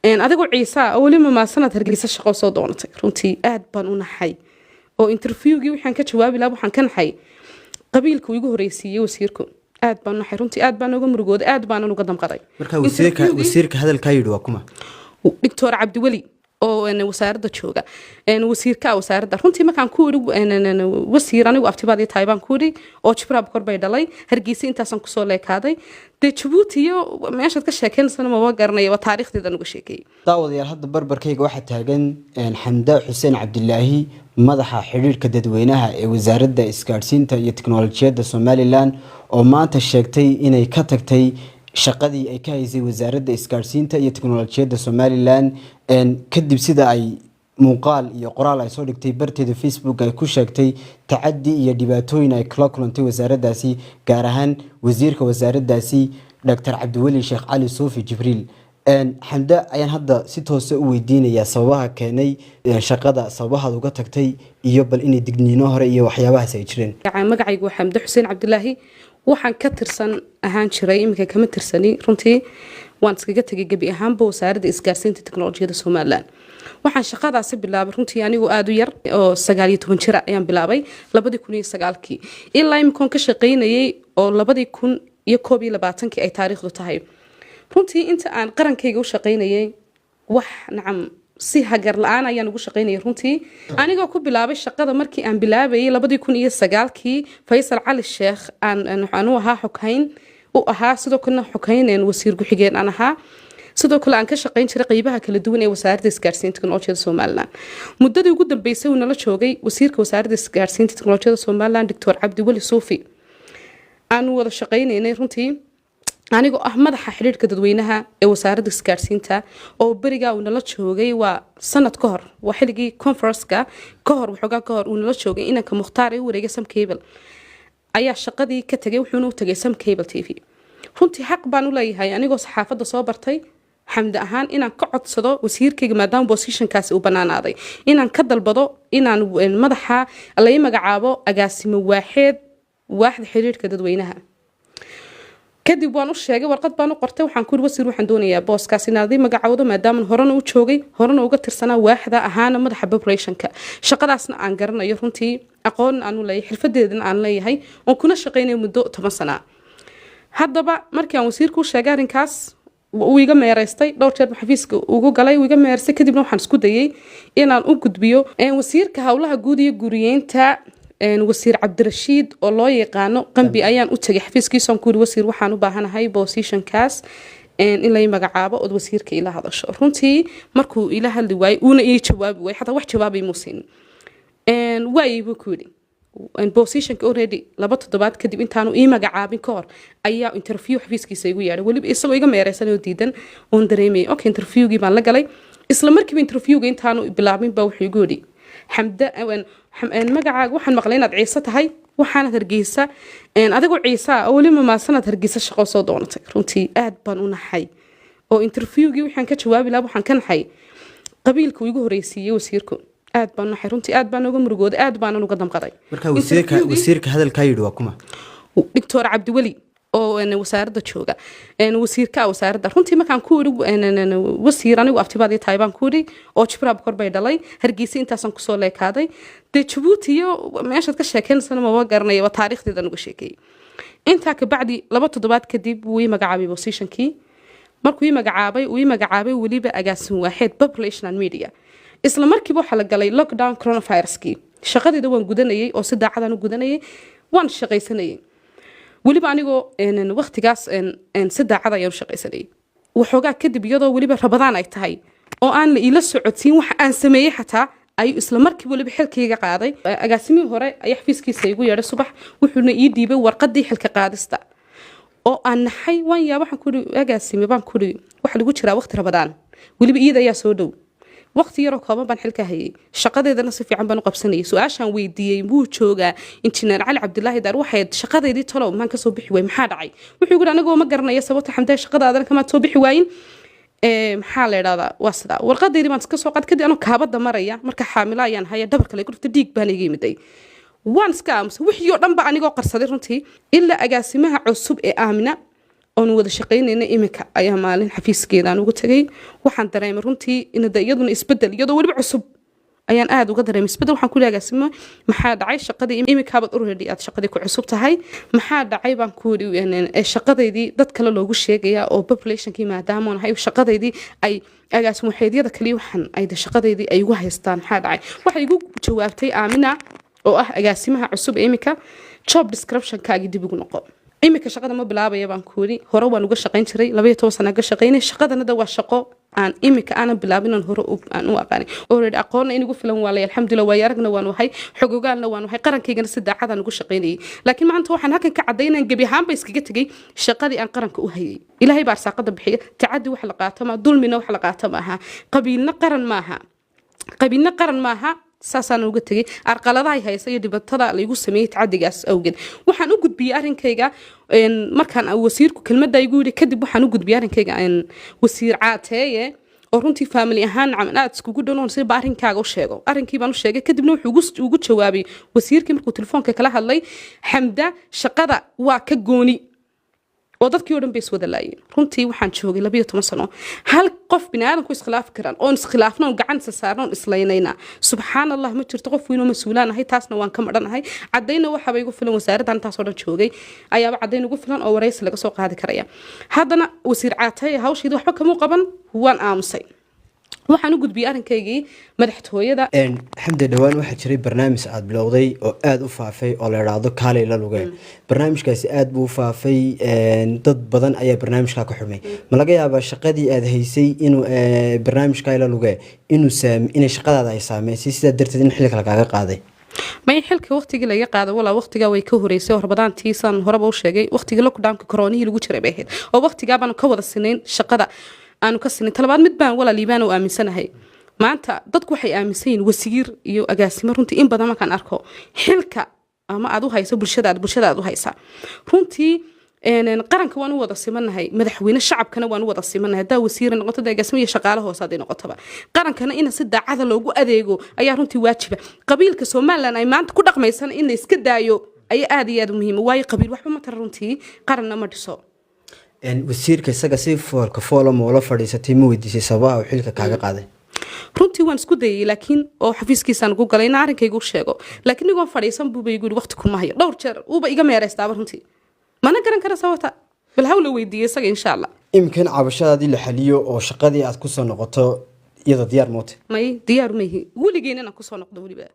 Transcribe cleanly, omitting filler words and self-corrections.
adigu ciisa wali ma sanad hargeysa shaqo soo doonatay runtii aad baan u naxay oo interviewgii waxaan ka jawaabi lahaa waxaan ka naxay qabiilku igu horeysiiyay wasiirku aad baan naxay runtii aad baan uga murugooday aad baan uga damqaday marka wasiirka hadalka yidhi waa kuma Dr. Cabdiwali oo wasaaradda jooga wasiirka wasaaradda runtii markaan ku yiri wasiir anigu aftibaadii Taiwan ku yiri oo Jibril kor bay dhalay hargeysa intaasan ku soo leekaaday Djibouti iyo meeshaad ka sheekeensan ma garanay waa taariikhdeeda uga sheekay daawadayaal hadda barbarkayga waxa taagan Xamda Xuseen Cabdilaahi madaxa xiriirka dadweynaha ee wasaaradda isgaarsiinta iyo tiknoolajiyadda Somaliland oo maanta sheegtay inay ka tagtay shaqadii ay ka haysay wasaaradda isgaarsiinta iyo tiknoolajiyadda Somaliland kadib sida ay muuqaal iyo qoraal ay soo dhigtay barteeda Facebook ay ku sheegtay tacaddi iyo dhibaatooyin ay kala kulantay wasaaraddaasi gaar ahaan wasiirka wasaaraddaasi Dr. Cabdiwali Sheekh Cali Soofi Jibriil Xamda ayaan hadda si toos ah u weydiinayaa sababaha keenay shaqada sababaha uga tagtay iyo bal inay digniino hore iyo waxyaabahaas ay jireen magacaygu waa Xamda Xuseen Cabdilaahi waxaan ka tirsan ahaan jiray imika kama tirsani runtii waan iskaga tagay gabi ahaanba wasaaradda isgaarsiinta tiknoolajiyadda Somaliland waxaan shaqadaasi bilaabay runtii anigu aad u yar oo 19 jir ayaan bilaabay 2009 ilaa imikoon ka shaqeynayay oo 2021 ay taariikhdu tahay runtii inta aan qarankayga u shaqeynayay wax nacam si hagar la'aan ayaan ugu shaqeynayay runtii anigoo ku bilaabay shaqada markii aan bilaabayay 2009 Faysal Cali Sheekh aan u ahaa xukayn u ahaa sidoo kale xukayneen wasiir ku xigeen aan ahaa sidoo kale aan ka shaqeyn jiray qaybaha kala duwan ee wasaaradda isgaarsiinta tiknoolajiyadda Somaliland muddadii ugu dambeysay uu nala joogay wasiirka wasaaradda isgaarsiinta tiknoolajiyadda Somaliland Dr. Cabdiwali Soofi aan wada shaqeynaynay runtii anigoo ah madaxa xiriirka dadweynaha ee wasaaradda isgaarsiinta oo bariga uu nala joogay waa sanad ka hor waa xilligii conference-ka ka hor uu nala joogay inanka Mukhtaar ee wareega Sam Cable ayaa shaqadii ka tagay wuxuuna u tagay Sam Cable TV runtii xaq baan u leeyahay anigoo saxaafadda soo bartay Xamda ahaan inaan ka codsado wasiirkayga maadaama position-kaasi uu banaanaaday inaan ka dalbado inaan madaxa la magacaabo agaasimo waaxda xiriirka dadweynaha kadib waan u sheegay warqad baan u qortay waxaan ku wasiir waxaan doonayaa booskaas inaad magacawdo maadaama horena u joogay horena uga tirsanaa waaxda ahaana madaxa population-ka shaqadaasna aan garanayo runtii aqoon aan u leeyahay xirfadeedana aan leeyahay oo kuna shaqeynay muddo 10 sano haddaba markii aan wasiirku u sheegay arrinkaas uu iga meereystay dhowr jeer xafiiska ugu galay uu iga meereystay kadibna waxaan isku dayay inaan u gudbiyo wasiirka hawlaha guud iyo guriyeenta wasiir Cabdirashiid oo loo yaqaano qambi ayaan u tagay xafiiskiisa ku wasiir waxaan u baahanahay position-kaas in la magacaabo oo wasiirka ila hadasho runtii markuu ila hadli waay una ii jawaabi waay xataa wax jawaab ay muusin waaybu ku yiri position-ka already 2 toddobaad kadib intaanu ii magacaabin ka hor ayaa interview xafiiskiisa igu yeeray waliba isagoo iga meereysan oo diidan oo dareemay okay interviewgii baan la galay isla markiiba interviewga intaanu bilaabin baa wuxuu igu yiri Xamda magacaaga waxaan maqlay inaad ciisa tahay waxaan hargeysa adigu ciisa wali ma sanad hargeysa shaqo soo doonatay runtii aad baan u naxay oo interviewgii waxaan ka jawaabi lahaa waxaan ka naxay qabiilku igu horeysiiyay wasiirku aad baan naxay runtii aad baan uga murugooday aad baan uga damqaday marka wasiirka hadalka yidhi waa kuma Dr. Cabdiwali oo wasaaradda jooga wasiirka wasaaradda runtii markaan ku yiri wasiir anigu aftibaadii Taiwan ku yiri oo Jibril kor bay dhalay hargeysa intaasan ku soo leekaaday Djibouti iyo meeshaad ka sheekeensan ma garanay waa taariikhdeeda uga sheekay inta ka bacdi 2 toddobaad kadib wuu magacaabay position-kii markuu ii magacaabay waliba agaasin waaxid population and media isla markiiba waxa la galay lockdown coronavirus-kii shaqadeeda waan gudanayay oo si daacad ah u gudanayay waan shaqaysanayay waliba anigoo waqtigaas si daacad ayaan shaqaysanay waxoogaa kadib iyadoo waliba Ramadaan ay tahay oo aan la ila socodsiin wax aan sameeyay xataa ay isla markii waliba xilkayga qaaday agaasimii hore ay xafiiskiisa igu yeeray subax wuxuuna ii dhiibay warqadii xilka qaadista oo aan naxay waan yaa waxaan ku agaasimi baan ku wax lagu jiraa waqti Ramadaan waliba iyada ayaa soo dhow waqti yar oo kooban baan xilka hayay shaqadeedana si fiican baan u qabsanayay su'aashan weydiiyay buu joogaa injineer Cali Cabdilaahi Daar waxay shaqadeedii talo maan ka soo bixi way maxaa dhacay wuxuu yiri anigu ma garanayo sababta Xamda shaqadaadana kama soo bixi waayin maxaa la yiraahdaa wasda warqadeedii baan iska soo qad kadib anoo kaabada maraya marka xaamila ayaan haya dhabarka la gurfta dhiig baan iga yimiday waan iska aamus wixii oo dhan ba anigoo qarsaday runtii illa agaasimaha cusub ee Aamina oon wada shaqaynayna imika ayaa maalin xafiiskeedaan ugu tagay waxaan dareemay runtii in iyaduna isbedel iyadoo weliba cusub ayaan aad uga dareemay isbedel waxaan ku leegaasimo maxaa dhacay shaqadii imikaabad already aad shaqadii ku cusub tahay maxaa dhacay baan ku shaqadeydii dad kale loogu sheegaya oo populationkii maadaama nahay shaqadeydii ay agaasimo waxeedyada kaliya waxaan ay shaqadeydii ay ugu haystaan maxaa dhacay waxay igu jawaabtay Aamina oo ah agaasimaha cusub imika job description-kaagi dib ugu noqo imika shaqada ma bilaabaya baan ku yiri hore waan uga shaqayn jiray 12 sano ka shaqaynay shaqadana waa shaqo aan imika aan bilaabin hore aan u aqaan already aqoon in ugu filan walaa alxamdulillah way aragna waan wahay xogogaalna waan wahay qarankaygana si daacad aan ugu shaqaynay laakiin maanta waxaan halkan ka cadeynaa gabi ahaan ba iskaga tagay shaqadii aan qaranka u hayay ilaahay baa saaqada bixiya tacaadi wax la qaato ma dulmina wax la qaato ma aha qabiilna qaran maaha saasaan uga tagay arqaladaha haysa iyo dibatada la igu sameeyay tacadigaas awgeed waxaan u gudbiyay arinkayga markaan wasiirku kelmadda igu yiri kadib waxaan u gudbiyay arinkayga wasiir caateeye oo runtii family ahaan aad iskugu dhanoon si baarinkaaga u sheego arinkii baan u sheegay kadibna wuxuu ugu jawaabay wasiirkii markuu telefoonka kala hadlay Xamda shaqada waa ka gooni oo dadkii oo dhan bay wada laayeen runtii waxaan joogay 12 sano hal qof bini'aadamku iskhilaaf karaan oo iskhilaafna oo gacan saarno islaynayna subhanallah ma jirto qof weyn oo mas'uulaan ahay taasna waan ka madhanahay cadayna waxa bay ugu filan wasaaraddan taas oo dhan joogay ayaaba cadayn ugu filan oo wareysi laga soo qaadi karaya haddana wasiir caatay hawshiida waxba kama qaban waan aamusay waxaan u gudbiyay arinkaygii madaxtooyada Xamda dhawaan waxa jiray barnaamij aad bilowday oo aad u faafay oo la yiraahdo kaalay la lugay barnaamijkaasi aad buu faafay dad badan ayaa barnaamijka ka xumay ma laga yaabaa shaqadii aad haysay inuu barnaamijka la lugay inay shaqadaada ay saameysay sida darteed in xilka laga qaaday ما يحلك وقتي لا يقعد ولا وقتي جا ويكهريسي وربضان تيسان هرب وشجع وقتي لك دام كروني اللي جرى بهاد أو وقتي جاب أنا كود السنين شقة أنا كسنين طلبات متبان ولا ليبان وآمن سنة هاي ما أنت ضدك وحي آمسين وسير يو أجاسي مرونتي إن بدل ما كان أركو حلك أما عدو هايسا برشاد عدو هايسا رونتي إن قرن كوانو وضع سمنا هاي مدحوين الشعب كانوا وانو وضع سمنا هدا وسير نقطة دا جسمية شغالة هو صادي نقطة قرن كان إن سد عذا لوجو أديجو أيه رونتي واجبة قبيل كسومال لنا ما أنت كل رقم يسان إن يسكت دايو أي آدي آدم مهم واي قبيل وحبة ما ترونتي قرن ما تصو وسير كسجا سيفور كفولا مولا فريسة تيمو يدي سبا وحيلك كعجة قاعدة runtii waan isku dayay laakiin oo xafiiskiisaan ugu galay arinkaygu sheego laakiin nigoon fadhiisan buu bay yiri waqti kuma hayo dhowr jeer uuba iga meereystaa runtii mana garan kara sababta bal hawla weydiiyay isaga insha Allah imkan cabashadaadii la xaliyo oo shaqadii aad ku soo noqoto iyada diyaar moote may diyaar ma yihi weligeena ku soo noqdo waliba